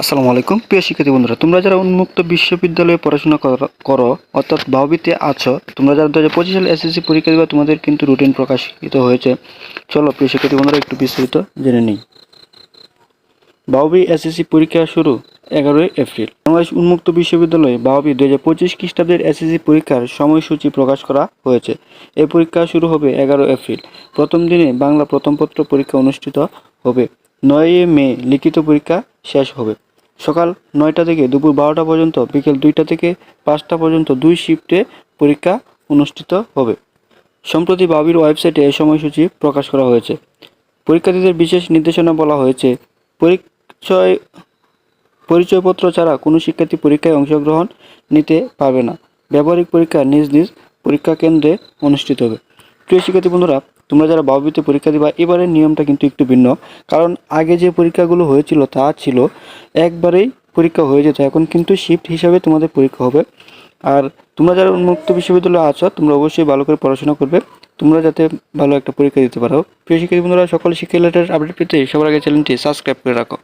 আসসালামু আলাইকুম প্রিয় শিক্ষার্থী বন্ধুরা, তোমরা যারা উন্মুক্ত বিশ্ববিদ্যালয়ে পড়াশোনা করো অর্থাৎ বাউবিতে আছো, তোমরা যারা 2025 সালে এসএসসি পরীক্ষা দিবা, তোমাদের কিন্তু রুটিন প্রকাশিত হয়েছে। চলো প্রিয় শিক্ষার্থী বন্ধুরা একটু বিস্তারিত জেনে নিই। বাউবি এসএসসি পরীক্ষা শুরু 11 এপ্রিল। বাংলাদেশ উন্মুক্ত বিশ্ববিদ্যালয়ে বাউবি 2025 খ্রিস্টাব্দের এসএসসি পরীক্ষার সময়সূচি প্রকাশ করা হয়েছে। এই পরীক্ষা শুরু হবে 11 এপ্রিল। প্রথম দিনে বাংলা প্রথম পত্র পরীক্ষা অনুষ্ঠিত হবে। 9 মে লিখিত পরীক্ষা শেষ হবে। সকাল 9টা থেকে দুপুর 12টা পর্যন্ত, বিকেল 2টা থেকে 5টা পর্যন্ত 2 শিফটে পরীক্ষা অনুষ্ঠিত হবে। সম্প্রতি বাউবির ওয়েবসাইটে এই সময়সূচি প্রকাশ করা হয়েছে। পরীক্ষার্থীদের বিশেষ নির্দেশনা বলা হয়েছে, পরিচয়পত্র ছাড়া কোনো শিক্ষার্থী পরীক্ষায় অংশগ্রহণ নিতে পারবে না। ব্যবহারিক পরীক্ষা নিজ নিজ পরীক্ষা কেন্দ্রে অনুষ্ঠিত হবে। প্রিয় শিক্ষার্থী বন্ধুরা, তোমরা যারা বাউবিতে পরীক্ষা দিবা, এবারের নিয়মটা কিন্তু একটু ভিন্ন। কারণ আগে যে পরীক্ষাগুলো হয়েছিল তা ছিল একবারেই পরীক্ষা হয়ে যেত, এখন কিন্তু শিফট হিসাবে তোমাদের পরীক্ষা হবে। আর তোমরা যারা উন্মুক্ত বিশ্ববিদ্যালয়ে আছো, তোমরা অবশ্যই ভালো করে পড়াশোনা করবে, তোমরা যাতে ভালো একটা পরীক্ষা দিতে পারো। প্রিয় শিক্ষার্থী বন্ধুরা, সকল শিক্ষা রিলেটেড আপডেট পেতে সবার আগে চ্যানেলটি সাবস্ক্রাইব করে রাখো।